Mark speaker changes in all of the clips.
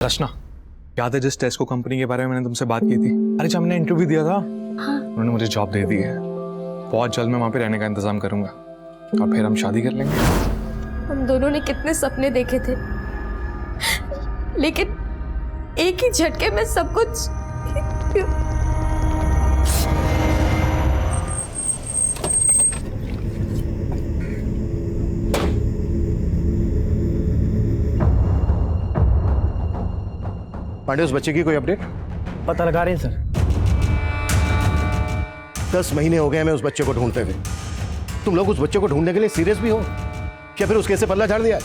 Speaker 1: रचना, याद है जिस टेस्को कंपनी के बारे में मैंने तुमसे बात की थी? अरे जब हमने इंटरव्यू दिया था, उन्होंने मुझे जॉब दे दी है। बहुत जल्द मैं वहाँ पे रहने का इंतजाम करूंगा और फिर हम शादी कर लेंगे।
Speaker 2: हम दोनों ने कितने सपने देखे थे, लेकिन एक ही झटके में सब कुछ।
Speaker 3: पांडे, उस बच्चे की कोई अपडेट?
Speaker 4: पता लगा रहे हैं सर।
Speaker 3: 10 महीने हो गए हमें उस बच्चे को ढूंढते हुए। तुम लोग उस बच्चे को ढूंढने के लिए सीरियस भी हो या फिर उसके से पल्ला झाड़ दिया?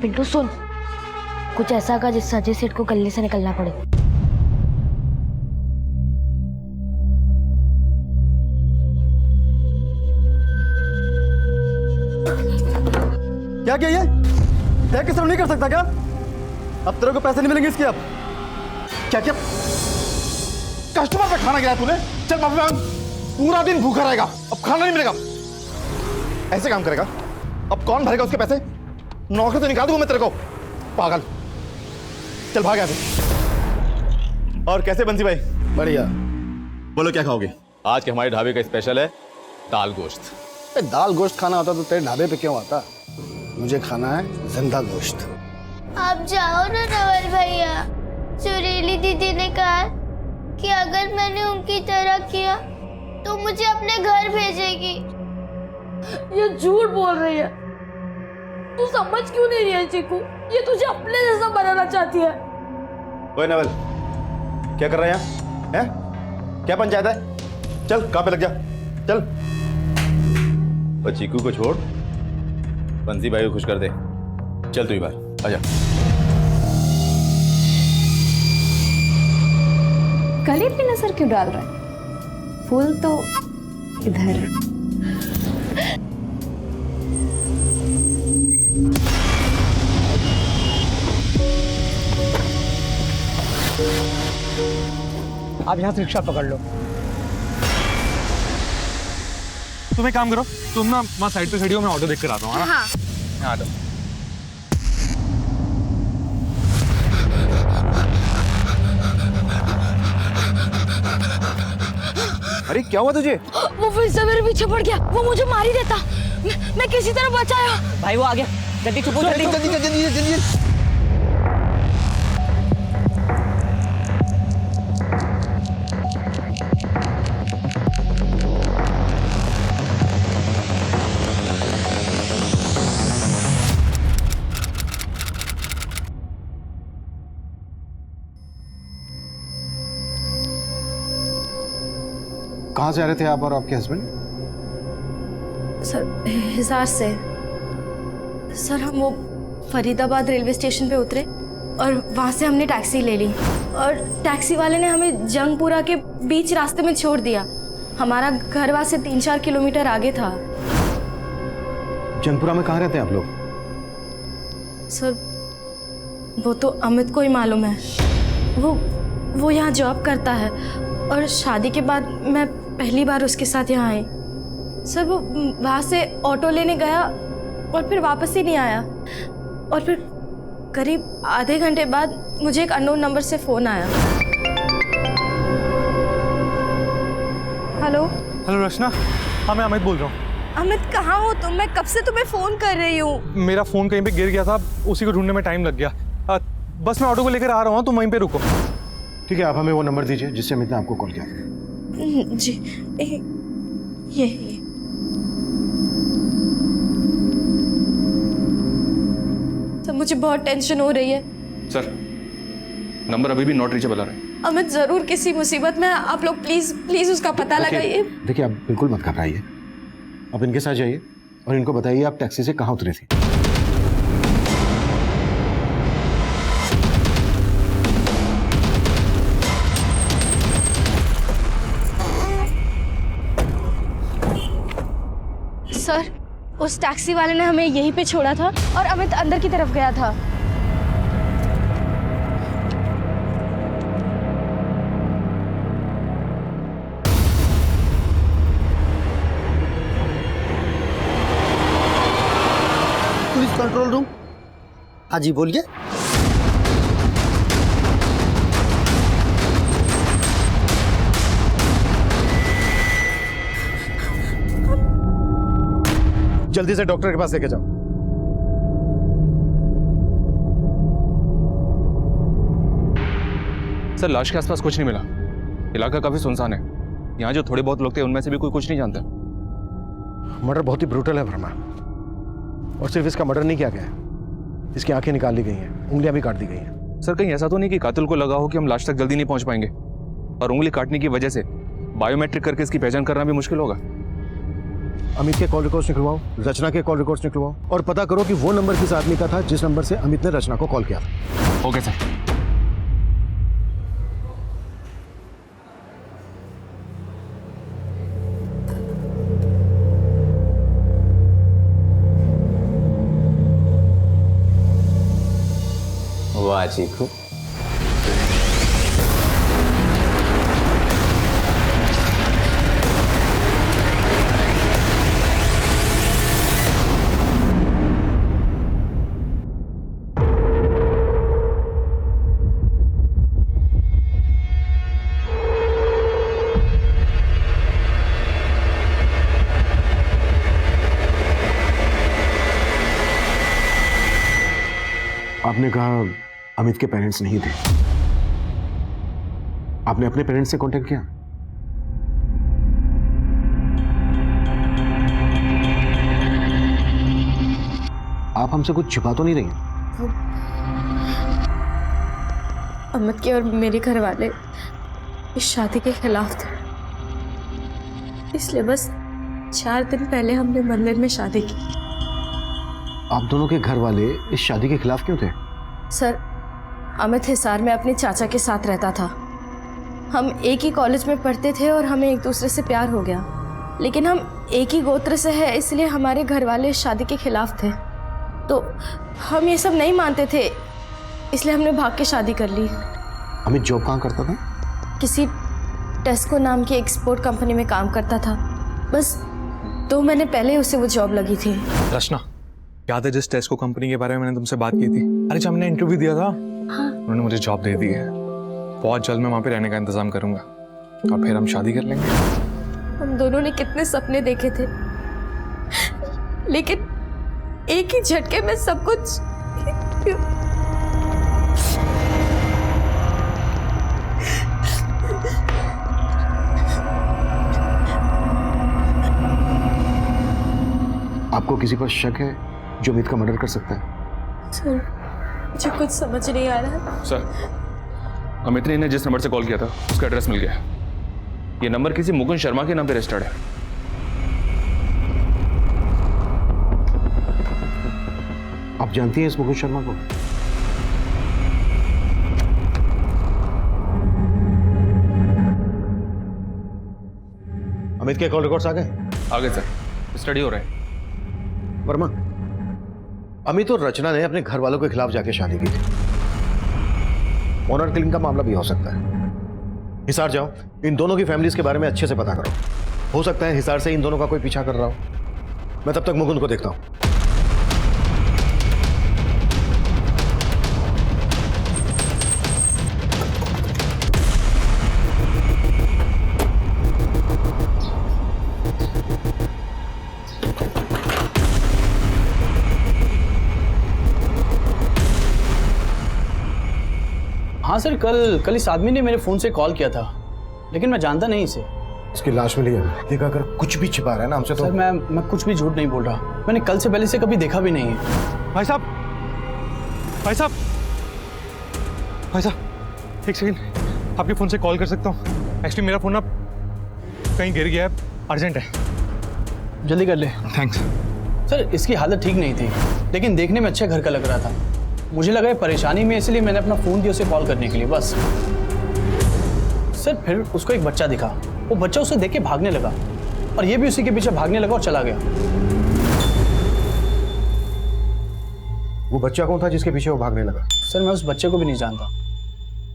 Speaker 5: पिंटू सुन, कुछ ऐसा का जिससे अजय सेठ को गले से निकलना पड़े।
Speaker 4: क्या ये तय किस तरह नहीं कर सकता क्या? अब तेरे को पैसे नहीं मिलेंगे इसके। अब क्या क्या
Speaker 6: कस्टमर पे खाना गया तूने? चल माफी मांग, पूरा दिन भूखा रहेगा, अब खाना नहीं मिलेगा। ऐसे काम करेगा? अब कौन भरेगा उसके पैसे? नौकरी तो निकाल दूंगा मैं तेरे को, पागल। चल भाग यहाँ से। और कैसे बंसी भाई?
Speaker 3: बढ़िया।
Speaker 6: बोलो क्या खाओगे?
Speaker 7: आज के हमारे ढाबे का स्पेशल है दाल गोश्त।
Speaker 3: दाल गोश्त खाना होता तो तेरे ढाबे पे क्यों आता? मुझे खाना है जिंदा गोश्त।
Speaker 8: आप जाओ ना नवल भैया। सुरीली दीदी ने कहा कि अगर मैंने उनकी तरह किया तो मुझे अपने घर भेजेगी।
Speaker 2: ये झूठ बोल रही है। तू समझ क्यों नहीं रही है चीकू? ये तुझे अपने जैसा बनाना चाहती है।
Speaker 6: ओए नवल, क्या कर रहे हैं यहाँ? हैं? क्या पंचायत है? चल कहाँ पे लग जा, चल।
Speaker 7: और चीकू को छोड़, बंसी भाई को खुश कर दे। चल तू ही बाहर आजा।
Speaker 2: गले पे नजर क्यों डाल रहा है? फूल तो इधर।
Speaker 4: आप यहाँ से रिक्शा पकड़ लो।
Speaker 1: तुम एक काम करो, तुम ना वहाँ साइड पे खड़ी हो, मैं ऑटो देख कर आता हूँ। हाँ, आ जाओ।
Speaker 3: अरे क्या हुआ तुझे?
Speaker 5: वो फिर से मेरे पीछे पड़ गया। वो मुझे मार ही देता। मैं किसी तरह बचाया।
Speaker 4: भाई वो आ गया, जल्दी छुपो, जल्दी जल्दी जल्दी जल्दी।
Speaker 3: कहाँ से आ रहे थे आप और आपके हस्बैंड?
Speaker 2: सर, हिसार से। सर, हम वो फरीदाबाद रेलवे स्टेशन पे उतरे और वहाँ से हमने टैक्सी ले ली और टैक्सी वाले ने हमें जंगपुरा के बीच रास्ते में छोड़ दिया। हमारा घर वहाँ से 3-4 किलोमीटर आगे था।
Speaker 3: जंगपुरा में कहाँ रहते हैं आप लोग?
Speaker 2: सर, वो तो अमित को ही मालूम है। वो यहाँ जॉब करता है और शादी के बाद मैं पहली बार उसके साथ यहाँ आई। सर, वो वहाँ से ऑटो लेने गया और फिर वापस ही नहीं आया। और फिर करीब आधे घंटे बाद मुझे एक अननोन नंबर से फ़ोन आया। हेलो।
Speaker 1: हेलो रचना, हाँ मैं अमित बोल रहा हूँ।
Speaker 2: अमित कहाँ हो तुम? मैं कब से तुम्हें फ़ोन कर रही हूँ।
Speaker 1: मेरा फ़ोन कहीं पे गिर गया था, उसी को ढूंढने में टाइम लग गया। बस मैं ऑटो को लेकर आ रहा हूँ, तुम वहीं पे रुको।
Speaker 3: ठीक है, आप हमें वो नंबर दीजिए जिससे अमित ने आपको कॉल किया।
Speaker 2: जी, ये। सर, मुझे बहुत टेंशन हो रही है।
Speaker 7: सर, नंबर अभी भी नॉट रीचेबल आ रहा है।
Speaker 2: अमित जरूर किसी मुसीबत में। आप लोग प्लीज उसका पता लगाइए।
Speaker 3: देखिए, आप बिल्कुल मत घबराइए। आप इनके साथ जाइए, और इनको बताइए आप टैक्सी से कहाँ उतरे थे।
Speaker 2: सर उस टैक्सी वाले ने हमें यहीं पे छोड़ा था और अमित अंदर की तरफ गया था।
Speaker 4: Police control room. हाँ जी बोलिए।
Speaker 3: जल्दी से डॉक्टर के पास लेके जाओ।
Speaker 1: सर लाश के आसपास कुछ नहीं मिला। इलाका काफी सुनसान है। यहाँ जो थोड़े बहुत लोग थे उनमें से भी कोई कुछ नहीं जानता।
Speaker 3: मर्डर बहुत ही ब्रूटल है वर्मा, और सिर्फ इसका मर्डर नहीं किया गया है, इसकी आंखें निकाल ली गई हैं, उंगलियां भी काट दी गई हैं।
Speaker 1: सर कहीं ऐसा तो नहीं कि कातिल को लगा हो कि हम लाश तक जल्दी नहीं पहुंच पाएंगे और उंगली काटने की वजह से बायोमेट्रिक करके इसकी पहचान करना भी मुश्किल होगा।
Speaker 3: अमित के कॉल रिकॉर्ड्स निकलवाओ, रचना के कॉल रिकॉर्ड्स निकलवाओ और पता करो कि वो नंबर किस आदमी का था जिस नंबर से अमित ने रचना को कॉल किया था।
Speaker 1: Okay sir.
Speaker 7: वाह चीकू,
Speaker 3: आपने कहा अमित के पेरेंट्स नहीं थे, आपने अपने पेरेंट्स से कांटेक्ट किया? आप हमसे कुछ छिपा तो नहीं रही हैं?
Speaker 2: अमित के और मेरे घर वाले इस शादी के खिलाफ थे, इसलिए बस 4 दिन पहले हमने मंदिर में शादी की।
Speaker 3: आप दोनों के घर वाले इस शादी के खिलाफ क्यों थे?
Speaker 2: सर अमित हिसार में अपने चाचा के साथ रहता था। हम एक ही कॉलेज में पढ़ते थे और हमें एक दूसरे से प्यार हो गया, लेकिन हम एक ही गोत्र से हैं, इसलिए हमारे घर वाले इस शादी के खिलाफ थे। तो हम ये सब नहीं मानते थे, इसलिए हमने भाग के शादी कर ली।
Speaker 3: अमित जॉब कहाँ करता था?
Speaker 2: किसी टेस्को नाम की एक्सपोर्ट कंपनी में काम करता था। बस 2 महीने पहले उसे वो जॉब लगी थी।
Speaker 1: रचना, याद है जिस टेस्को कंपनी के बारे में मैंने तुमसे बात की थी? अरे जब हमने इंटरव्यू दिया था,
Speaker 2: हाँ।
Speaker 1: उन्होंने मुझे जॉब दे दी है। बहुत जल्द मैं वहाँ पे रहने का इंतजाम करूंगा और फिर हम शादी कर लेंगे।
Speaker 2: हम दोनों ने कितने सपने देखे थे, लेकिन एक ही झटके में सब कुछ।
Speaker 3: आपको किसी पर शक है जो अमित का मर्डर कर सकता है?
Speaker 2: सर मुझे कुछ समझ नहीं आ रहा है।
Speaker 1: सर अमित ने इन्हें जिस नंबर से कॉल किया था उसका एड्रेस मिल गया। ये नंबर किसी मुकुंद शर्मा के नाम पे रजिस्टर्ड है।
Speaker 3: आप जानती हैं इस मुकुंद शर्मा को? अमित के कॉल रिकॉर्ड्स आ गए?
Speaker 1: आगे सर, स्टडी हो रहा है।
Speaker 3: वर्मा, अमित और रचना ने अपने घर वालों के खिलाफ जाके शादी की थी। ऑनर किलिंग का मामला भी हो सकता है। हिसार जाओ, इन दोनों की फैमिलीज के बारे में अच्छे से पता करो। हो सकता है हिसार से इन दोनों का कोई पीछा कर रहा हो। मैं तब तक मुकुंद को देखता हूं।
Speaker 9: हाँ सर, कल इस आदमी ने मेरे फ़ोन से कॉल किया था, लेकिन मैं जानता नहीं इसे।
Speaker 3: इसकी लाश मिली है। देखा, अगर कुछ भी छिपा रहा है ना हमसे तो।
Speaker 9: सर मैं कुछ भी झूठ नहीं बोल रहा। मैंने कल से पहले से कभी देखा भी नहीं है।
Speaker 1: भाई साहब, भाई साहब, भाई साहब, एक सेकंड, आपके फ़ोन से कॉल कर सकता हूँ? एक्चुअली मेरा फ़ोन ना कहीं गिर गया है, अर्जेंट है।
Speaker 9: जल्दी कर ले।
Speaker 1: थैंक्स।
Speaker 9: सर इसकी हालत ठीक नहीं थी, लेकिन देखने में अच्छा घर का लग रहा था। मुझे लगा ये परेशानी में, इसलिए मैंने अपना फ़ोन दिया उसे कॉल करने के लिए, बस। सर फिर उसको एक बच्चा दिखा, वो बच्चा उसे देख के भागने लगा और ये भी उसी के पीछे भागने लगा और चला गया।
Speaker 3: वो बच्चा कौन था जिसके पीछे वो भागने लगा?
Speaker 9: सर मैं उस बच्चे को भी नहीं जानता।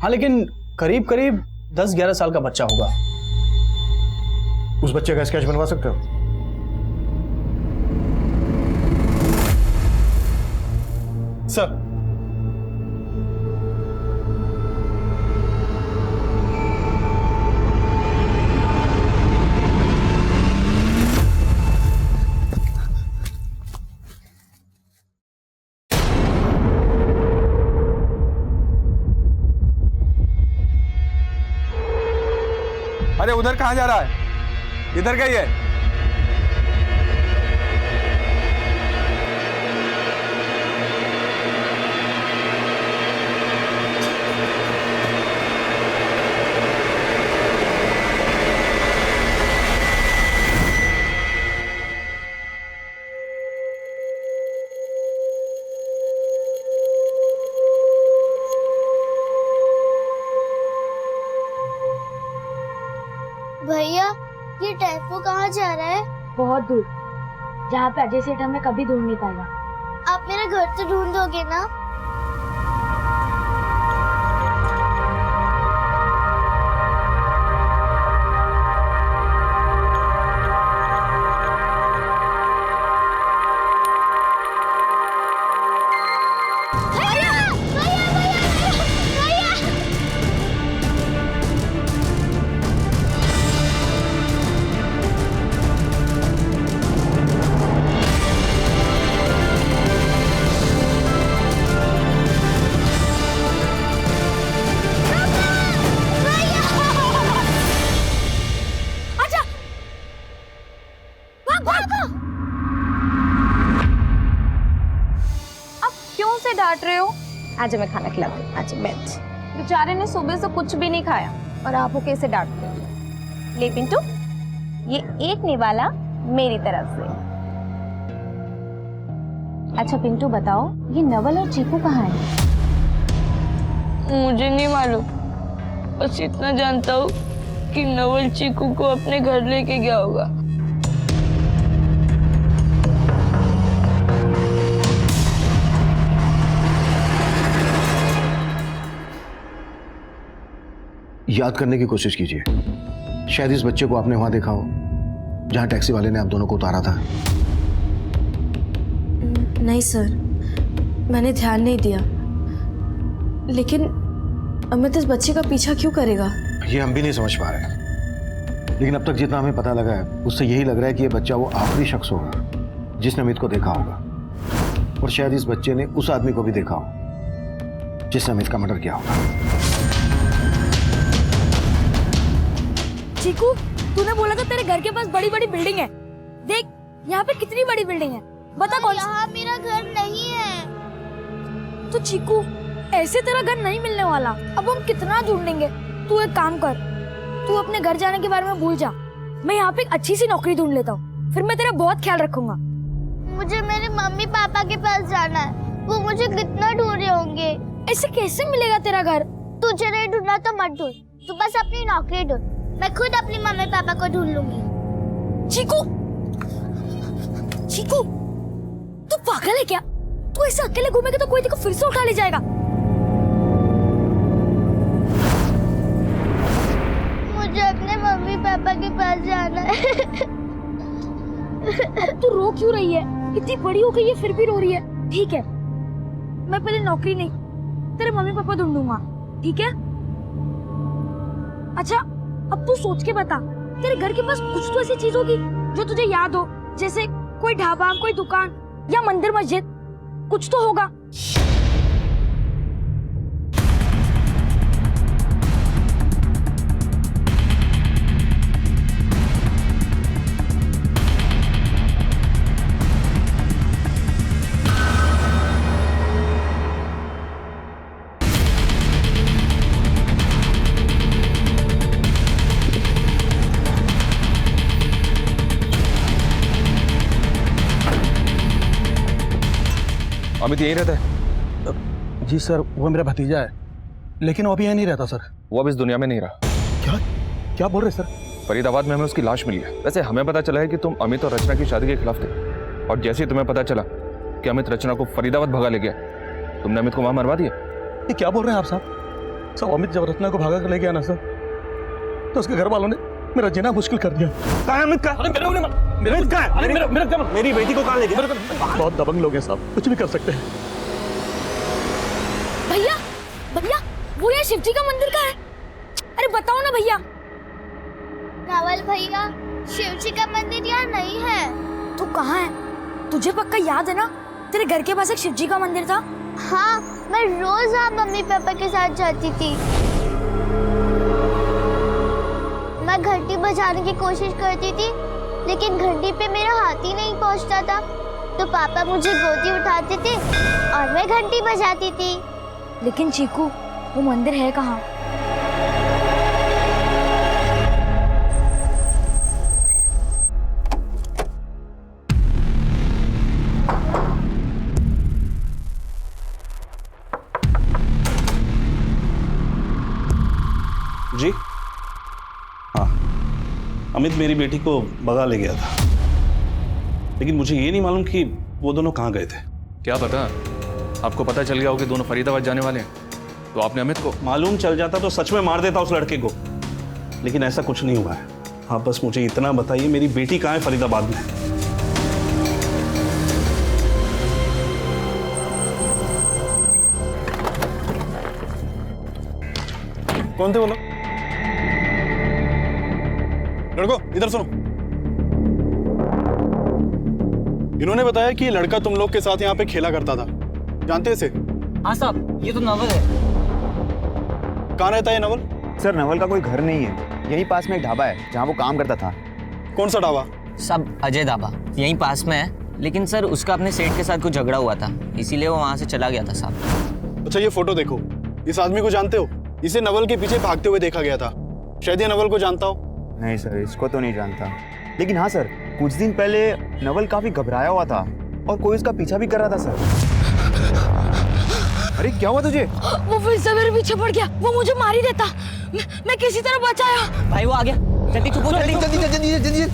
Speaker 9: हाँ लेकिन करीब करीब 10-11 साल का बच्चा होगा।
Speaker 3: उस बच्चे का स्केच बनवा सकते हो?
Speaker 6: सर
Speaker 1: अरे उधर कहाँ जा रहा है? इधर गई है।
Speaker 8: भैया ये टेम्पो कहाँ जा रहा है?
Speaker 5: बहुत दूर, जहाँ पे अजय सेठ हमें कभी ढूंढ नहीं पाएगा।
Speaker 8: आप मेरा घर तो ढूंढ दोगे ना?
Speaker 10: डांट रहे हो? आज मैं खाना खिलाती हूँ, आज बैठ। बेचारे ने सुबह से कुछ भी नहीं खाया और आप वो कैसे डांटते हो? ले पिंटू, ये एक निवाला मेरी तरफ से। अच्छा पिंटू बताओ, ये नवल और चीकू कहाँ है?
Speaker 2: मुझे नहीं मालूम, बस इतना जानता हूँ कि नवल चीकू को अपने घर लेके गया होगा।
Speaker 3: याद करने की कोशिश कीजिए, शायद इस बच्चे को आपने वहां देखा हो जहां टैक्सी वाले ने आप दोनों को उतारा था।
Speaker 2: नहीं सर, मैंने ध्यान नहीं दिया। लेकिन अमित इस बच्चे का पीछा क्यों करेगा?
Speaker 3: ये हम भी नहीं समझ पा रहे, लेकिन अब तक जितना हमें पता लगा है उससे यही लग रहा है कि ये बच्चा वो आखिरी शख्स होगा जिसने अमित को देखा होगा, और शायद इस बच्चे ने उस आदमी को भी देखा हो जिसने अमित का मर्डर किया होगा।
Speaker 5: चीकू, तूने बोला था तेरे घर के पास बड़ी बड़ी बिल्डिंग है। देख यहाँ पे कितनी बड़ी बिल्डिंग है, बता कौन सी?
Speaker 8: यहाँ मेरा घर नहीं है।
Speaker 5: तो चीकू, ऐसे तेरा घर नहीं मिलने वाला। अब हम कितना ढूंढेंगे? तू एक काम कर, तू अपने घर जाने के बारे में भूल जा। मैं यहाँ पे एक अच्छी सी नौकरी ढूंढ लेता हूँ, फिर मैं तेरा बहुत ख्याल रखूंगा।
Speaker 8: मुझे मेरे मम्मी पापा के पास जाना है, वो मुझे कितना ढूंढ रहे होंगे।
Speaker 5: ऐसे कैसे मिलेगा तेरा घर?
Speaker 8: तुझे नहीं ढूंढना तो मत ढूंढ, तू बस अपनी नौकरी ढूंढ, मैं खुद अपनी मम्मी पापा को ढूंढ लूंगी।
Speaker 5: चीकू, चीकू, तू पागल है क्या? तू ऐसे अकेले घूमेगा तो कोई तेरे को फिर से उठा ले जाएगा।
Speaker 8: मुझे अपने मम्मी पापा के पास जाना है।
Speaker 5: अब तू रो क्यों रही है? इतनी बड़ी हो गई है फिर भी रो रही है। ठीक है, मैं पहले नौकरी नहीं, तेरे मम्मी पापा ढूंढूंगा, ठीक है? अच्छा अब तू सोच के बता, तेरे घर के पास कुछ तो ऐसी चीज होगी जो तुझे याद हो, जैसे कोई ढाबा, कोई दुकान या मंदिर मस्जिद, कुछ तो होगा।
Speaker 1: अमित यहीं रहता है?
Speaker 9: जी सर, वो मेरा भतीजा है, लेकिन वो अभी यहाँ नहीं रहता सर।
Speaker 1: वो अब इस दुनिया में नहीं रहा।
Speaker 9: क्या क्या बोल रहे सर?
Speaker 1: फरीदाबाद में हमें उसकी लाश मिली है। वैसे हमें पता चला है कि तुम अमित और रचना की शादी के खिलाफ थे, और जैसे ही तुम्हें पता चला कि अमित रचना को फरीदाबाद भगा ले गया, तुमने अमित को वहां मरवा दिया।
Speaker 9: ये क्या बोल रहे हैं आप साहब? सब अमित जब रचना को भागा कर ले गया ना सर, तो उसके घर वालों ने मेरा जीना मुश्किल कर दिया।
Speaker 6: कहाँ है अमित का?
Speaker 9: अरे मेरा
Speaker 6: मेरी बेटी को कहाँ ले गया?
Speaker 9: बहुत दबंग लोग हैं साहब, कुछ भी कर सकते हैं।
Speaker 5: भैया भैया, वो यहाँ शिवजी का मंदिर का है। अरे बताओ ना भैया।
Speaker 8: नवल भैया, शिव जी का मंदिर यहाँ नहीं है।
Speaker 5: तू कहाँ है? तुझे पक्का याद है ना, तेरे घर के पास एक शिवजी का मंदिर था।
Speaker 8: हाँ, मैं रोज वहाँ मम्मी पापा के साथ जाती थी। मैं घंटी बजाने की कोशिश करती थी, लेकिन घंटी पे मेरा हाथ ही नहीं पहुँचता था। तो पापा मुझे गोदी उठाते थे और मैं घंटी बजाती थी।
Speaker 5: लेकिन चीकू, वो मंदिर है कहाँ?
Speaker 11: जी हाँ, अमित मेरी बेटी को भगा ले गया था, लेकिन मुझे ये नहीं मालूम कि वो दोनों कहाँ गए थे।
Speaker 1: क्या पता, आपको पता चल गया हो कि दोनों फरीदाबाद जाने वाले हैं, तो आपने अमित को?
Speaker 11: मालूम चल जाता तो सच में मार देता उस लड़के को, लेकिन ऐसा कुछ नहीं हुआ है। हाँ, बस मुझे इतना बताइए, मेरी बेटी कहाँ है फरीदाबाद में?
Speaker 6: कौन थे वो लोग? लड़को इधर सुनो। इन्होंने बताया कि ये लड़का तुम लोग के साथ यहाँ पे खेला करता था, जानते हैं इसे?
Speaker 12: हाँ साहब, ये तो नवल है।
Speaker 6: कहाँ रहता है नवल?
Speaker 13: सर, नवल का कोई घर नहीं है, यहीं पास में एक ढाबा है जहाँ वो काम करता था।
Speaker 6: कौन सा ढाबा?
Speaker 12: सब अजय ढाबा, यहीं पास में है, लेकिन सर उसका अपने सेठ के साथ कुछ झगड़ा हुआ था, इसीलिए वो वहाँ से चला गया था साहब।
Speaker 6: अच्छा, ये फोटो देखो, इस आदमी को जानते हो? इसे नवल के पीछे भागते हुए देखा गया था, शायद ये नवल को जानता हो।
Speaker 13: नहीं सर, इसको तो नहीं जानता, लेकिन हाँ सर, कुछ दिन पहले नवल काफी घबराया हुआ था और कोई उसका पीछा भी कर रहा था सर। अरे क्या हुआ तुझे?
Speaker 5: वो फिर से मेरे पीछे पड़ गया, वो मुझे मार ही देता। मैं किसी तरह बचाया।
Speaker 12: भाई वो आ गया, जल्दी चुप हो, जल्दी
Speaker 13: जल्दी जल्दी जल्दी जल्दी।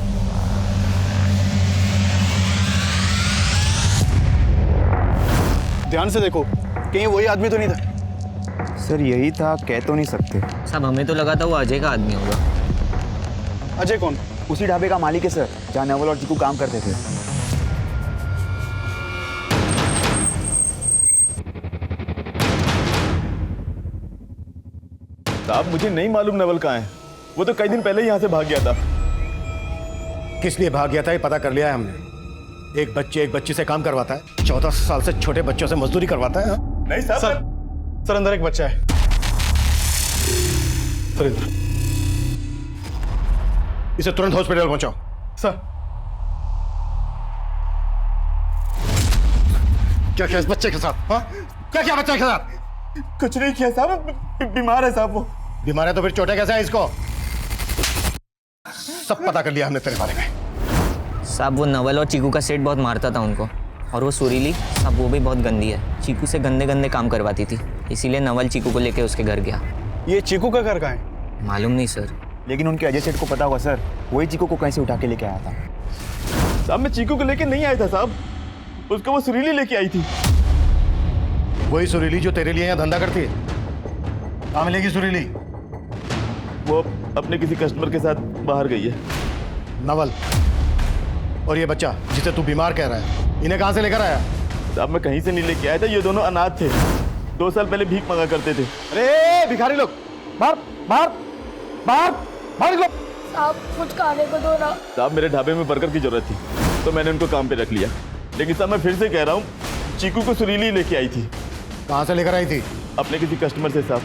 Speaker 6: ध्यान से देखो, कहीं वही आदमी तो नहीं था?
Speaker 13: सर यही था, कह तो नहीं सकते
Speaker 12: साहब, हमें तो लगा था वो अजय का आदमी होगा।
Speaker 6: अजय कौन?
Speaker 13: उसी ढाबे का मालिक है सर, जहाँ नवल और चीकू काम करते थे।
Speaker 6: साहब, मुझे नहीं मालूम नवल कहाँ है, वो तो कई दिन पहले ही यहाँ से भाग गया था।
Speaker 3: किस लिए भाग गया था ये पता कर लिया है हमने। एक बच्ची से काम करवाता है, 14 साल से छोटे बच्चों से मजदूरी करवाता है।
Speaker 6: नहीं साहब, सर अंदर एक बच्चा है। सर इधर,
Speaker 3: इसे तुरंत हॉस्पिटल पहुंचाओ।
Speaker 6: सर
Speaker 3: क्या किया इस बच्चे के साथ? हाँ, क्या किया बच्चे के साथ?
Speaker 6: कुछ नहीं किया साहब, बीमार है साहब। वो
Speaker 3: बीमार है तो फिर चोटें कैसे है इसको? सब पता कर लिया हमने तेरे बारे में।
Speaker 12: साहब, वो नवल और चीकू का सेठ बहुत मारता था उनको, और वो सुरीली साहब वो भी बहुत गंदी है, चीकू से गंदे गंदे काम करवाती थी, इसीलिए नवल चीकू को लेके उसके घर गया।
Speaker 6: ये चीकू का घर कहाँ है?
Speaker 12: मालूम नहीं सर।
Speaker 13: लेकिन उनके अजय सेठ को पता होगा सर, वही चीकू को कहीं से उठा के लेके आया था।
Speaker 6: साहब, मैं चीकू को लेके नहीं आया था साहब, उसको वो सुरीली लेके आई थी।
Speaker 3: वही सुरीली जो तेरे लिए यहाँ धंधा करती है? कहाँ मिलेगी सुरीली?
Speaker 6: वो अपने किसी कस्टमर के साथ बाहर गई है।
Speaker 3: नवल और ये बच्चा जिसे तू बीमार कह रहा है, इन्हें कहाँ से लेकर आया?
Speaker 6: साहब, मैं कहीं से नहीं लेके आया था, ये दोनों अनाथ थे, 2 साल पहले भीख मांगा करते थे। अरे भिखारी लोग, बाहर बाहर बाहर बाहर निकलो।
Speaker 5: साहब, कुछ खाने को दो ना।
Speaker 6: साहब, मेरे ढाबे में वर्कर की जरूरत थी, तो मैंने उनको काम पे रख लिया, लेकिन साहब मैं फिर से कह रहा हूँ, चीकू को सुरीली लेके आई थी।
Speaker 3: कहाँ से लेकर आई थी?
Speaker 6: अपने किसी कस्टमर से साहब,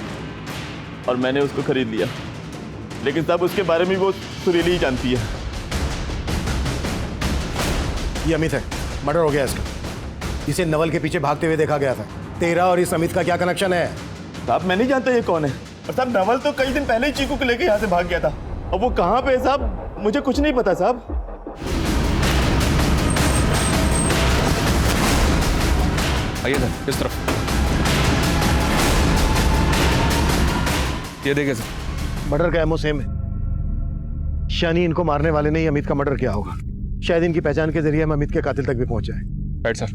Speaker 6: और मैंने उसको खरीद लिया, लेकिन साहब उसके बारे में वो सुरीली ही जानती है।
Speaker 3: ये अमित है, मर्डर हो गया इसका। इसे नवल के पीछे भागते हुए देखा गया था। तेरा और इस अमित का क्या कनेक्शन है?
Speaker 6: साहब, मैं नहीं जानता ये कौन है, और साहब नवल तो कई दिन पहले ही चीकू को लेके यहाँ से भाग गया था, और वो कहाँ पे है साहब मुझे कुछ नहीं पता साहब।
Speaker 1: आइए सर, इस तरफ। ये देखिए सर।
Speaker 3: मर्डर का एमओ सेम है। शानी इनको मारने वाले ने ही अमित का मर्डर किया होगा। शायद इनकी पहचान के जरिए हम अमित के कातिल तक भी पहुंच जाए।
Speaker 1: Right sir.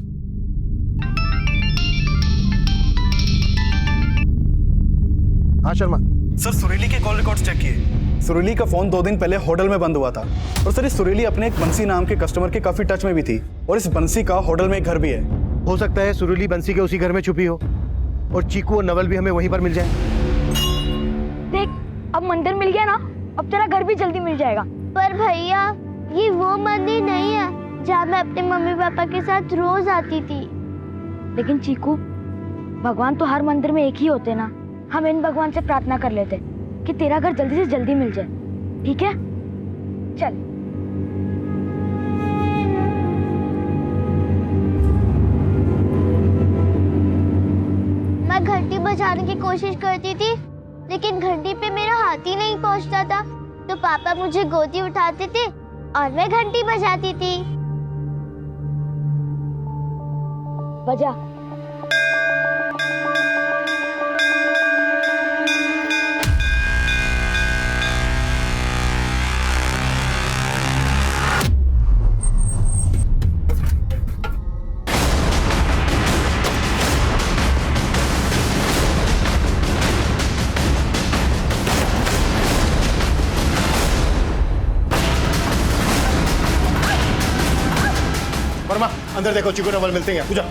Speaker 3: हाँ शर्मा।
Speaker 9: सर सुरीली के कॉल रिकॉर्ड्स चेक किए। सुरीली का फोन 2 दिन पहले होटल में बंद हुआ था। और सर इस सुरीली अपने एक बंसी नाम के कस्टमर के काफी टच में भी थी। और इस बंसी का होटल में एक घर भी है।
Speaker 3: हो सकता है सुरीली बंसी के उसी घर में छुपी हो और चीकू और नवल भी हमें वहीं पर मिल जाए।
Speaker 5: देख अब मंदिर मिल गया ना, अब तेरा घर भी जल्दी मिल जाएगा।
Speaker 8: पर भैया ये वो मंदिर नहीं है जहाँ मैं अपने मम्मी पापा के साथ रोज आती थी।
Speaker 5: लेकिन चीकू, भगवान तो हर मंदिर में एक ही होते ना। हम इन भगवान से प्रार्थना कर लेते कि तेरा घर जल्दी से जल्दी मिल जाए, ठीक है? चल।
Speaker 8: मैं घंटी बजाने की कोशिश करती थी लेकिन घंटी पे मेरा हाथ ही नहीं पहुंचता था, तो पापा मुझे गोदी उठाते थे और मैं घंटी बजाती थी।
Speaker 5: बजा।
Speaker 3: वर्मा अंदर देखो, चीकू नवल मिलते हैं। पूजा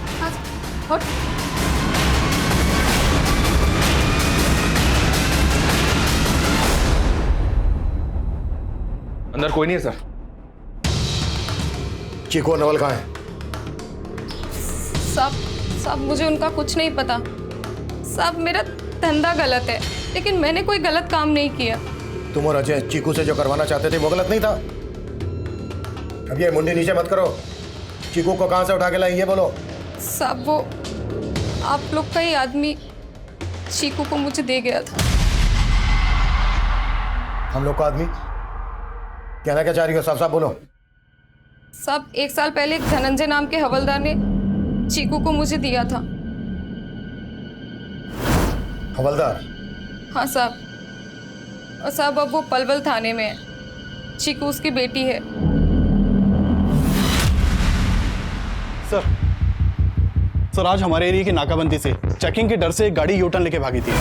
Speaker 1: अंदर कोई नहीं है सर।
Speaker 3: चीकू और नवल कहाँ है?
Speaker 14: साहब मुझे उनका कुछ नहीं पता। साहब मेरा धंधा गलत है, लेकिन मैंने कोई गलत काम नहीं किया।
Speaker 3: तुम और अजय चीकू से जो करवाना चाहते थे वो गलत नहीं था? अब ये मुंडी नीचे मत करो। चीकू को कहाँ से उठा के लाई ये बोलो।
Speaker 14: साहब वो आप लोग का ही आदमी चीकू को मुझे दे गया था।
Speaker 3: हम लोग का आदमी? कहना क्या चाह रही हो? साफ साफ बोलो।
Speaker 14: साहब 1 साल पहले एक धनंजय नाम के हवलदार ने चीकू को मुझे दिया था।
Speaker 3: हवलदार?
Speaker 14: हाँ साहब। और साहब अब वो पलवल थाने में है। चीकू उसकी बेटी है।
Speaker 9: सर आज हमारे एरिया की नाकाबंदी से चेकिंग के डर से एक गाड़ी यूटर्न लेके भागी थी।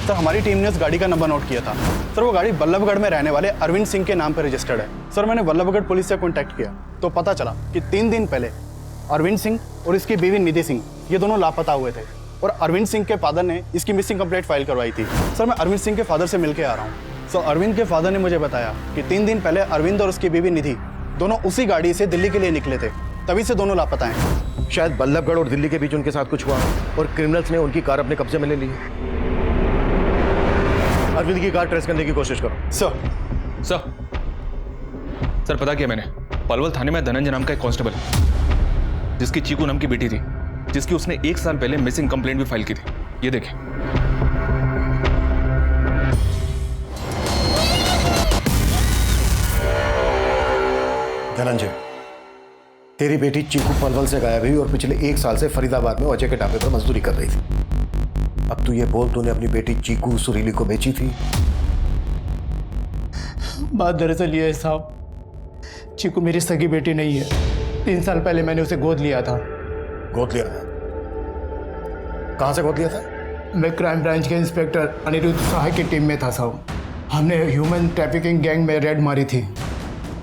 Speaker 9: सर हमारी टीम ने उस गाड़ी का नंबर नोट किया था। सर वो गाड़ी बल्लभगढ़ में रहने वाले अरविंद सिंह के नाम पर रजिस्टर्ड है। सर मैंने बल्लभगढ़ पुलिस से कांटेक्ट किया तो पता चला कि 3 दिन पहले अरविंद सिंह और इसकी बीवी निधि सिंह ये दोनों लापता हुए थे और अरविंद सिंह के फादर ने इसकी मिसिंग कंप्लेंट फाइल करवाई थी। सर मैं अरविंद सिंह के फादर से मिलके आ रहा हूँ। सर अरविंद के फादर ने मुझे बताया कि 3 दिन पहले अरविंद और उसकी बीवी निधि दोनों उसी गाड़ी से दिल्ली के लिए निकले थे, तभी से दोनों लापता हैं।
Speaker 3: शायद बल्लभगढ़ और दिल्ली के बीच उनके साथ कुछ हुआ और क्रिमिनल्स ने उनकी कार अपने कब्जे में ले ली। अरविंद की कार ट्रेस करने की कोशिश करो।
Speaker 1: सर पता किया मैंने, पलवल थाने में धनंजय नाम का एक कांस्टेबल जिसकी चीकू नाम की बेटी थी, जिसकी उसने 1 साल पहले मिसिंग कंप्लेंट भी फाइल की थी। ये देखें।
Speaker 3: धनंजय, तेरी बेटी चीकू पलवल से गायब हुई और पिछले 1 साल से फरीदाबाद में अजय के ढाबे पर मजदूरी कर रही थी। अब तू ये बोल, तूने अपनी बेटी चीकू सुरीली को बेची थी?
Speaker 15: बात दरअसल ये है साहब, चीकू मेरी सगी बेटी नहीं है। 3 साल पहले मैंने उसे गोद लिया था।
Speaker 3: गोद लिया था? कहाँ से गोद लिया था?
Speaker 15: मैं क्राइम ब्रांच के इंस्पेक्टर अनिरुद्ध सहाय की टीम में था साहब। हमने ह्यूमन ट्रैफिकिंग गैंग में रेड मारी थी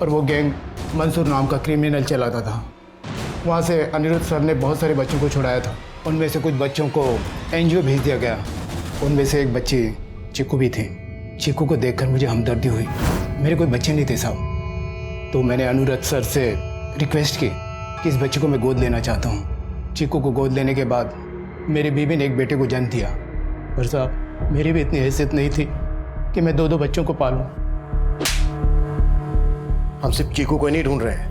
Speaker 15: और वो गैंग मंसूर नाम का क्रिमिनल चलाता था। वहाँ से अनिरुद्ध सर ने बहुत सारे बच्चों को छुड़ाया था। उनमें से कुछ बच्चों को एनजीओ भेज दिया गया। उनमें से एक बच्ची चीकू भी थी। चीकू को देखकर मुझे हमदर्दी हुई। मेरे कोई बच्चे नहीं थे साहब, तो मैंने अनिरुद्ध सर से रिक्वेस्ट की कि इस बच्चे को मैं गोद लेना चाहता हूँ। चीकू को गोद लेने के बाद मेरी बीवी ने एक बेटे को जन्म दिया। पर साहब मेरी भी इतनी हैसियत नहीं थी कि मैं 2 बच्चों को पालूं।
Speaker 3: हम सिर्फ चीकू को ही नहीं ढूंढ रहे हैं,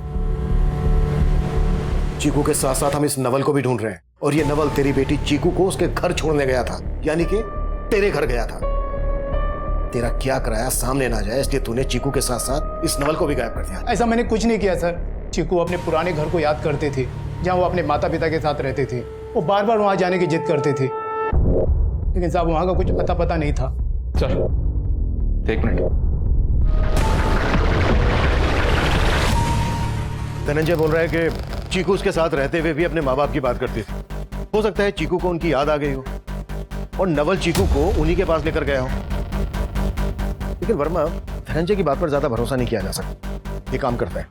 Speaker 3: चीकू के साथ साथ हम इस नवल को भी ढूंढ रहे हैं और ये नवल तेरी बेटी चीकू को उसके घर छोड़ने गया था, यानी कि तेरे घर गया था। तेरा क्या कराया सामने ना जाए, इसलिए तूने चीकू के साथ साथ इस नवल को भी गायब कर दिया।
Speaker 15: ऐसा मैंने कुछ नहीं किया सर। चीकू अपने पुराने घर को याद करती थी, जहाँ वो अपने माता पिता के साथ रहती थी। वो बार बार वहाँ जाने की जिद करती थी, लेकिन साहब वहाँ का कुछ अता पता नहीं था।
Speaker 1: चल एक मिनट।
Speaker 3: धनंजय बोल रहा है कि चीकू उसके साथ रहते हुए भी अपने माँ बाप की बात करती थी। हो सकता है चीकू को उनकी याद आ गई हो और नवल चीकू को उन्हीं के पास लेकर गया हो। लेकिन वर्मा, धनंजय की बात पर ज्यादा भरोसा नहीं किया जा सकता। ये काम करता है,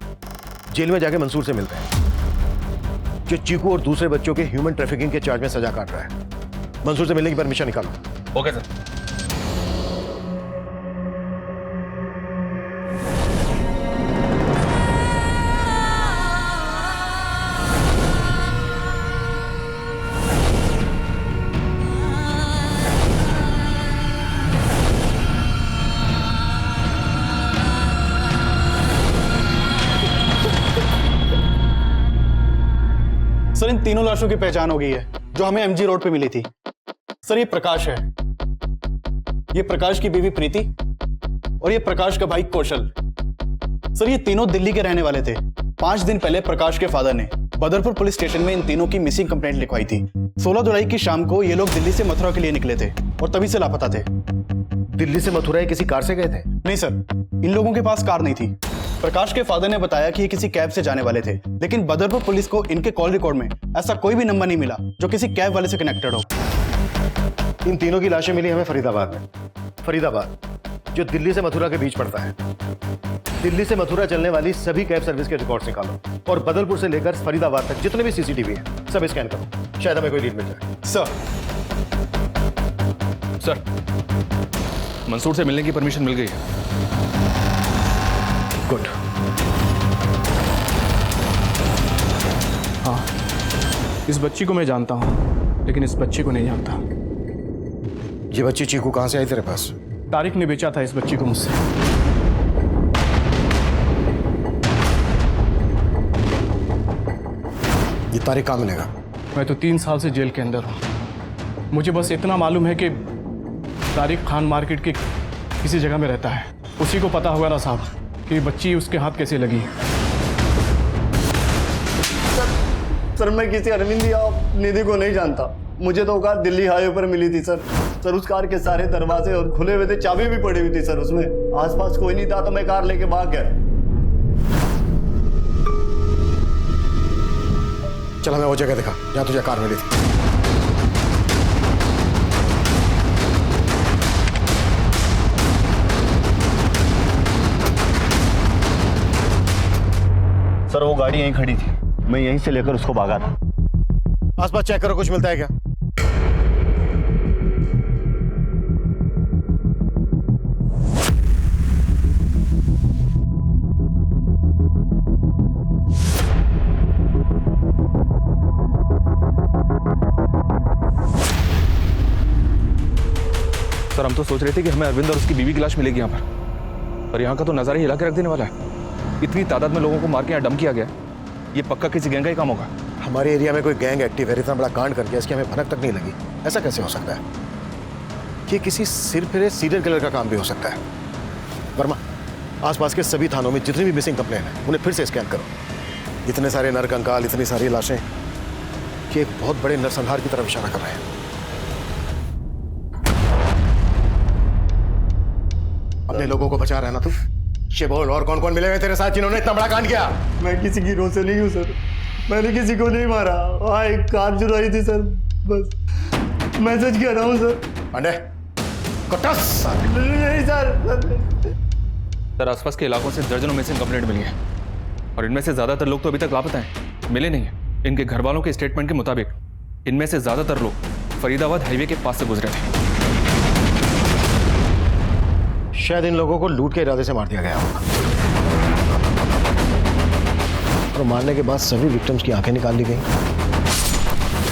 Speaker 3: जेल में जाके मंसूर से मिलते हैं, जो चीकू और दूसरे बच्चों के ह्यूमन ट्रैफिकिंग के चार्ज में सजा काट रहा है। मंसूर से मिलने की परमिशन निकालो।
Speaker 1: Okay sir.
Speaker 9: सर इन तीनों लाशों की पहचान हो गई है, जो हमें एमजी रोड पे मिली थी। सर ये प्रकाश है, ये प्रकाश की बीवी प्रीति और ये प्रकाश का भाई कौशल। सर ये तीनों दिल्ली के रहने वाले थे। 5 दिन पहले प्रकाश के फादर ने बदरपुर पुलिस स्टेशन में इन तीनों की मिसिंग कंप्लेंट लिखवाई थी। 16 जुलाई की शाम को ये लोग दिल्ली से मथुरा के लिए निकले थे और तभी से लापता थे।
Speaker 3: दिल्ली से मथुरा किसी कार से गए थे?
Speaker 9: नहीं सर, इन लोगों के पास कार नहीं थी। प्रकाश के फादर ने बताया कि ये किसी कैब से जाने वाले थे, लेकिन बदरपुर पुलिस को इनके कॉल रिकॉर्ड में ऐसा कोई भी नंबर नहीं मिला जो किसी कैब वाले से कनेक्टेड हो।
Speaker 3: इन तीनों की लाशें मिली हमें फरीदाबाद में। फरीदाबाद जो दिल्ली से मथुरा के बीच पड़ता है। दिल्ली से मथुरा चलने वाली सभी कैब सर्विस के रिकॉर्ड निकालो और बदलपुर से लेकर फरीदाबाद तक जितने भी सीसीटीवी है सब स्कैन करो, शायद हमें कोई लीड मिल जाए।
Speaker 1: सर मंसूर से मिलने की परमिशन मिल गई है।
Speaker 3: गुड।
Speaker 15: हाँ, इस बच्ची को मैं जानता हूँ, लेकिन इस बच्ची को नहीं जानता।
Speaker 3: ये बच्ची चीकू कहाँ से आई तेरे पास?
Speaker 15: तारिक ने बेचा था इस बच्ची को मुझसे।
Speaker 3: ये तारिक कहाँ मिलेगा?
Speaker 15: मैं तो 3 साल से जेल के अंदर हूँ। मुझे बस इतना मालूम है कि तारिक खान मार्केट के किसी जगह में रहता है। उसी को पता होगा ना साहब कि बच्ची उसके हाथ कैसे लगी।
Speaker 4: सर मैं किसी अरविंद या निधि को नहीं जानता। मुझे तो कार दिल्ली हाईवे पर मिली थी सर। सर उस कार के सारे दरवाजे और खुले हुए थे, चाबी भी पड़ी हुई थी सर उसमें। आसपास कोई नहीं था तो मैं कार लेके भाग गया।
Speaker 3: चल हमें वो जगह दिखा जहाँ तुझे कार मिली थी।
Speaker 13: सर वो गाड़ी यहीं खड़ी थी, मैं यहीं से लेकर उसको भागा था।
Speaker 3: आसपास चेक करो, कुछ मिलता है क्या?
Speaker 1: सर हम तो सोच रहे थे कि हमें अरविंद और उसकी बीवी की लाश मिलेगी यहाँ पर यहाँ का तो नजारा हिला के रख देने वाला है। इतनी तादाद में लोगों को मार के यहाँ डम किया गया। ये पक्का किसी गैंग का ही काम होगा।
Speaker 3: हमारे एरिया में कोई गैंग एक्टिव है, इतना बड़ा कांड कर गया, इसकी हमें भनक तक नहीं लगी। ऐसा कैसे हो सकता है? कि किसी सिर फिरे सीरियल किलर का काम भी हो सकता है। वर्मा, आसपास के सभी थानों में जितनी भी मिसिंग कंप्लेन है उन्हें फिर से स्कैन करो। इतने सारे नर कंकाल, इतनी सारी लाशें कि एक बहुत बड़े नरसंहार की तरफ इशारा कर रहे हैं। अपने लोगों को बचा रहा है ना तू? ये बोल, और कौन कौन मिले हुए तेरे साथ जिन्होंने इतना बड़ा कांड किया?
Speaker 4: मैं किसी की रो से नहीं हूँ सर। मैंने किसी को नहीं मारा। वहाँ एक कार चुराई थी सर, बस मैसेज कर रहा हूँ सर।
Speaker 3: पांडे कटस
Speaker 4: नहीं सर।
Speaker 1: सर आसपास के इलाकों से दर्जनों मिसिंग कंप्लेंट मिली है और इनमें से ज्यादातर लोग तो अभी तक लापता हैं, मिले नहीं है। इनके घर वालों के स्टेटमेंट के मुताबिक इनमें से ज्यादातर लोग फरीदाबाद हाईवे के पास से गुजरे थे।
Speaker 3: शायद इन लोगों को लूट के इरादे से मार दिया गया होगा और मारने के बाद सभी विक्टिम्स की आंखें निकाल ली गई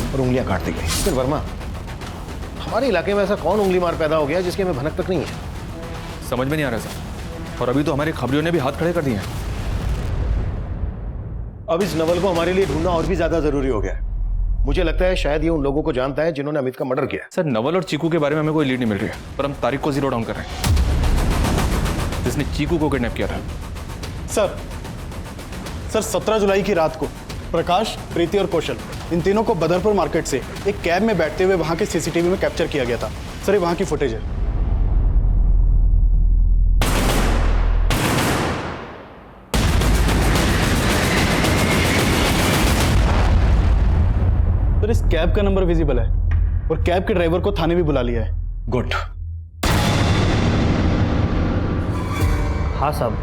Speaker 3: और उंगलियां काट दी गई। फिर वर्मा, हमारे इलाके में ऐसा कौन उंगली मार पैदा हो गया जिसकी हमें भनक तक नहीं है?
Speaker 1: समझ में नहीं आ रहा सर। और अभी तो हमारे खबरियों ने भी हाथ खड़े कर दिए हैं।
Speaker 3: अब इस नवल को हमारे लिए ढूंढना और भी ज्यादा जरूरी हो गया है। मुझे लगता है शायद ये उन लोगों को जानता है जिन्होंने अमित का मर्डर किया।
Speaker 1: सर नवल और चीकू के बारे में हमें कोई लीड नहीं मिल रही है, पर हम तारीख को जीरो डाउन कर रहे हैं, जिसने चीकू को किडनैप किया था।
Speaker 9: सर 17 जुलाई की रात को प्रकाश, प्रीति और कौशल इन तीनों को बदरपुर मार्केट से एक कैब में बैठते हुए वहां के सीसीटीवी में कैप्चर किया गया था। सर ये वहां की फुटेज है। सर इस कैब का नंबर विजिबल है और कैब के ड्राइवर को थाने भी बुला लिया है।
Speaker 1: गुड।
Speaker 16: हाँ साहब,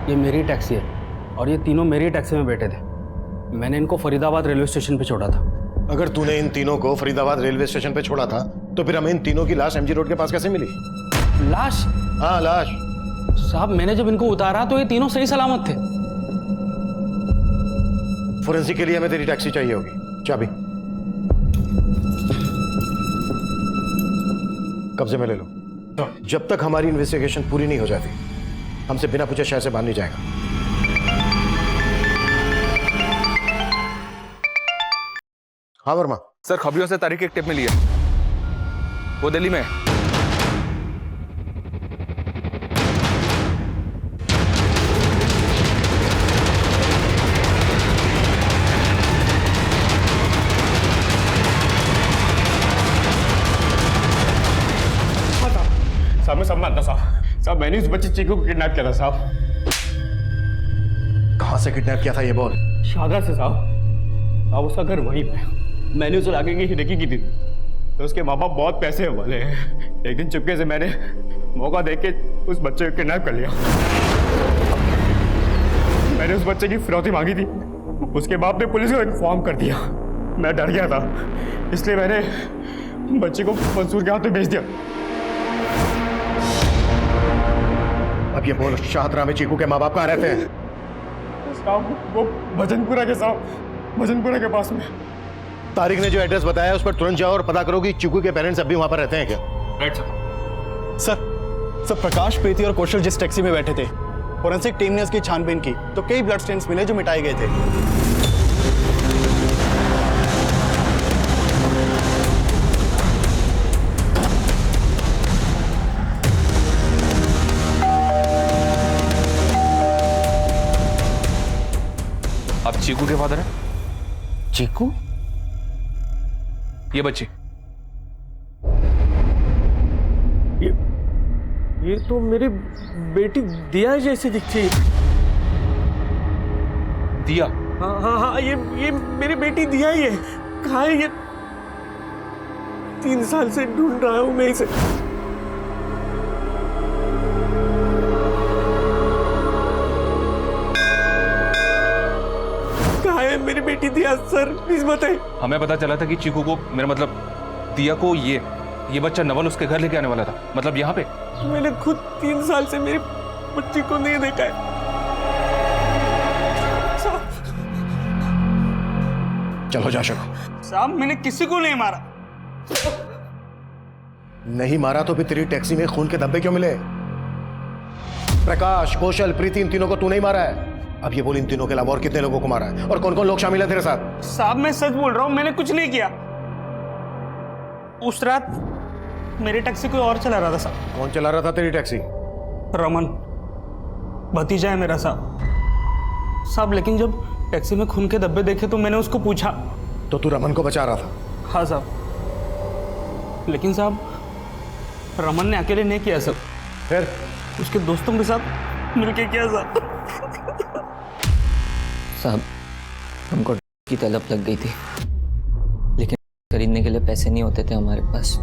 Speaker 16: ये मेरी टैक्सी है और ये तीनों मेरी टैक्सी में बैठे थे। मैंने इनको फरीदाबाद रेलवे स्टेशन पे छोड़ा था।
Speaker 3: अगर तूने इन तीनों को फरीदाबाद रेलवे स्टेशन पे छोड़ा था तो फिर हमें इन तीनों की लाश एमजी रोड के पास कैसे मिली?
Speaker 16: लाश?
Speaker 3: हाँ लाश।
Speaker 16: साहब मैंने जब इनको उतारा तो ये तीनों सही सलामत थे।
Speaker 3: फोरेंसिक के लिए हमें तेरी टैक्सी चाहिए होगी। चाबी कब्जे में ले लो। जब तक हमारी इन्वेस्टिगेशन पूरी नहीं हो जाती हमसे बिना पूछे शहर से बाहर नहीं जाएगा। हाँ वर्मा।
Speaker 1: सर खबरियों से तारीख एक टिप मिली है, वो दिल्ली में है।
Speaker 6: साहब मैं सब मानता साहब मैंने उस बच्चे चीकू को किडनैप किया था साहब।
Speaker 3: कहां से किडनैप किया था ये बोल?
Speaker 6: शादा से साहब। उसका घर वहीं पे। मैंने उसे आगे की हिडकी की थी तो उसके माँ बाप बहुत पैसे वाले हैं। एक दिन चुपके से मैंने मौका देख के उस बच्चे को किडनैप कर लिया। मैंने उस बच्चे की फिरौती मांगी थी, उसके बाप ने पुलिस को इन्फॉर्म कर दिया। मैं डर गया था इसलिए मैंने बच्चे को मंसूर के हाथ में भेज दिया।
Speaker 3: अब ये बोल शाहदरा में चीकू के माँ बाप कहाँ रहते हैं?
Speaker 6: साहब वो भजनपुरा के साहब, भजनपुरा के पास में।
Speaker 3: तारिक ने जो एड्रेस बताया उस पर तुरंत जाओ और पता करो कि चीकू के पेरेंट्स अभी वहां पर रहते हैं क्या?
Speaker 1: राइट
Speaker 9: सर प्रकाश, प्रीति और कौशल जिस टैक्सी में बैठे थे फोरेंसिक टीम ने उसकी छानबीन की तो कई ब्लड स्टेन्स मिले जो मिटाए गए थे।
Speaker 1: आप चीकू के फादर हैं?
Speaker 16: चीकू?
Speaker 1: ये बच्ची
Speaker 16: ये तो मेरी बेटी दिया जैसी दिखती है।
Speaker 1: दिया?
Speaker 16: हाँ हाँ हाँ, ये मेरी बेटी दिया ही है। कहाँ है ये? 3 साल से ढूंढ रहा हूं मैं इसे। कहाँ है मेरी बेटी दिया? सर प्लीज बताइए।
Speaker 1: हमें पता चला था कि चीकू को, मेरा मतलब दिया को ये बच्चा नवल उसके घर लेके आने वाला था, मतलब यहाँ पे।
Speaker 16: मैंने खुद 3 साल से मेरी बच्ची को नहीं देखा है।
Speaker 3: चलो जा शको।
Speaker 16: साहब मैंने किसी को नहीं मारा।
Speaker 3: नहीं मारा तो फिर तेरी टैक्सी में खून के धब्बे क्यों मिले? प्रकाश, कौशल, प्रीति, इन तीनों को तू नहीं मारा है। अब ये बोल इन तीनों के अलावा और कितने लोगों को मारा है और कौन कौन लोग शामिल है तेरे साथ?
Speaker 16: साहब मैं सच बोल रहा हूं, मैंने कुछ नहीं किया। उस रात मेरी टैक्सी कोई और चला रहा था साहब।
Speaker 3: कौन चला रहा था तेरी टैक्सी?
Speaker 16: रमन, भतीजा है मेरा साहब। लेकिन जब टैक्सी में खून के धब्बे देखे तो मैंने उसको पूछा।
Speaker 3: तो तू रमन को बचा रहा था?
Speaker 16: हाँ साहब, लेकिन साहब रमन ने अकेले नहीं किया सब,
Speaker 3: फिर
Speaker 16: उसके दोस्तों के साथ मिलके किया
Speaker 12: साहब। हमको की तलब लग गई थी, लेकिन खरीदने के लिए पैसे नहीं होते थे हमारे पास।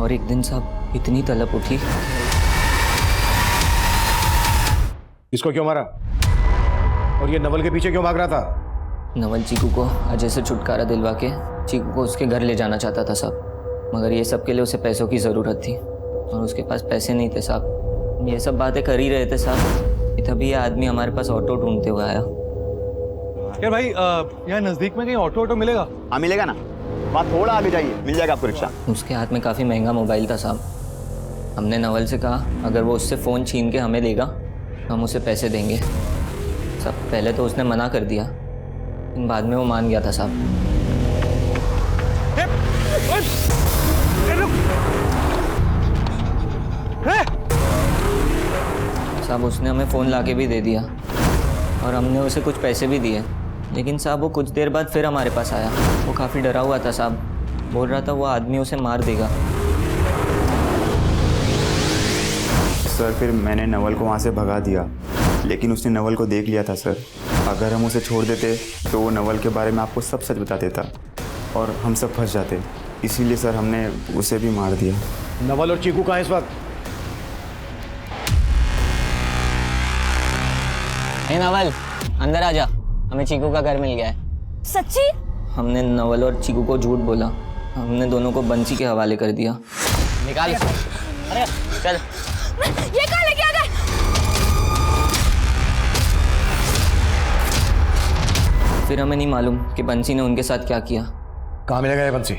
Speaker 12: और एक दिन साहब इतनी तलब उठी।
Speaker 3: इसको क्यों मारा? और ये नवल के पीछे क्यों भाग रहा था?
Speaker 12: नवल चीकू को अजय से छुटकारा दिलवा के चीकू को उसके घर ले जाना चाहता था साहब, मगर ये सब के लिए उसे पैसों की ज़रूरत थी और उसके पास पैसे नहीं थे साहब। ये सब बातें कर ही रहे थे साहब, तभी ये आदमी हमारे पास ऑटो ढूंढते हुए आया।
Speaker 9: यार भाई यहाँ नजदीक में कहीं ऑटो मिलेगा?
Speaker 13: हाँ मिलेगा ना, वहाँ थोड़ा आगे जाइए, मिल जाएगा आपको रिक्शा।
Speaker 12: उसके हाथ में काफ़ी महंगा मोबाइल था साहब। हमने नवल से कहा अगर वो उससे फ़ोन छीन के हमें देगा तो हम उसे पैसे देंगे साहब। पहले तो उसने मना कर दिया, लेकिन बाद में वो मान गया था साहब। साहब उसने हमें फ़ोन लाके भी दे दिया और हमने उसे कुछ पैसे भी दिए, लेकिन साहब वो कुछ देर बाद फिर हमारे पास आया। वो काफ़ी डरा हुआ था साहब, बोल रहा था वो आदमी उसे मार देगा।
Speaker 13: सर फिर मैंने नवल को वहाँ से भगा दिया, लेकिन उसने नवल को देख लिया था सर। अगर हम उसे छोड़ देते तो वो नवल के बारे में आपको सब सच बता देता और हम सब फंस जाते। इसीलिए सर हमने उसे भी मार दिया।
Speaker 3: नवल और चीकू कहाँ हैं इस वक्त?
Speaker 12: ए नवल, अंदर आ जा, हमें चीकू का घर मिल गया है।
Speaker 5: सच्ची?
Speaker 12: हमने नवल और चीकू को झूठ बोला, हमने दोनों को बंसी के हवाले कर दिया। निकाल इसे। अरे चल।
Speaker 5: ये कहाँ लेके आ गए?
Speaker 12: फिर हमें नहीं मालूम कि बंसी ने उनके साथ क्या किया।
Speaker 3: कहाँ मिलेगा ये बंसी?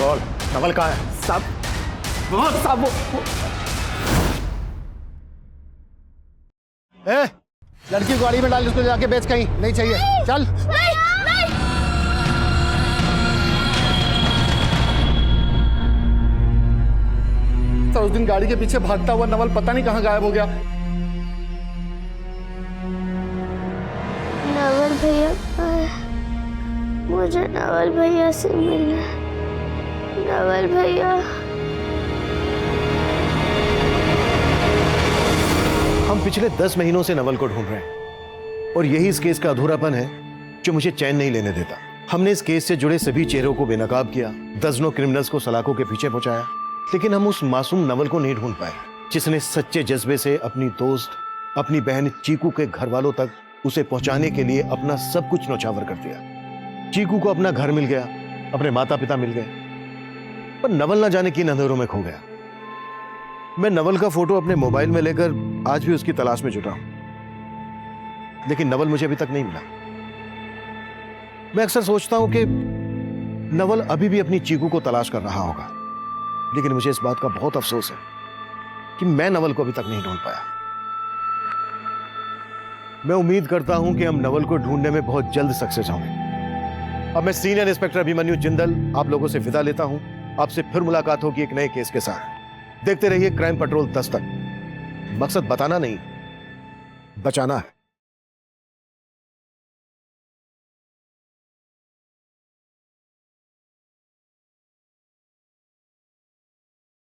Speaker 3: बोल, नवल कहाँ है?
Speaker 6: साहब साहब
Speaker 15: ए, लड़की को गाड़ी में डाल, उसको जाके बेच कहीं, नहीं चाहिए, चल।
Speaker 5: नहीं, नहीं।
Speaker 6: सर उस दिन गाड़ी के पीछे भागता हुआ नवल पता नहीं कहाँ गायब हो गया।
Speaker 8: नवल भैया, मुझे नवल भैया से मिलना है। नवल भैया।
Speaker 3: हम पिछले 10 महीनों से नवल को ढूंढ रहे हैं और यही इस केस का अधूरापन है जो मुझे चैन नहीं लेने देता। हमने इस केस से जुड़े सभी चेहरों को बेनकाब किया, दर्जनों क्रिमिनल्स को सलाखों के पीछे पहुंचाया, लेकिन हम उस मासूम नवल को नहीं ढूंढ पाए जिसने सच्चे जज्बे से अपनी दोस्त, अपनी बहन चीकू के घर वालों तक उसे पहुंचाने के लिए अपना सब कुछ न्यौछावर कर दिया। चीकू को अपना घर मिल गया, अपने माता पिता मिल गए, पर नवल न जाने किन अंधेरों में खो गया। मैं नवल का फोटो अपने मोबाइल में लेकर आज भी उसकी तलाश में जुटा हूं, लेकिन नवल मुझे अभी तक नहीं मिला। मैं अक्सर सोचता हूं कि नवल अभी भी अपनी चीकू को तलाश कर रहा होगा, लेकिन मुझे इस बात का बहुत अफसोस है कि मैं नवल को अभी तक नहीं ढूंढ पाया। मैं उम्मीद करता हूं कि हम नवल को ढूंढने में बहुत जल्द सक्सेस होंगे। अब मैं सीनियर इंस्पेक्टर अभिमन्यु जिंदल आप लोगों से विदा लेता हूं। आपसे फिर मुलाकात होगी एक नए केस के साथ। देखते रहिए क्राइम पेट्रोल 10 तक। मकसद बताना नहीं, बचाना है।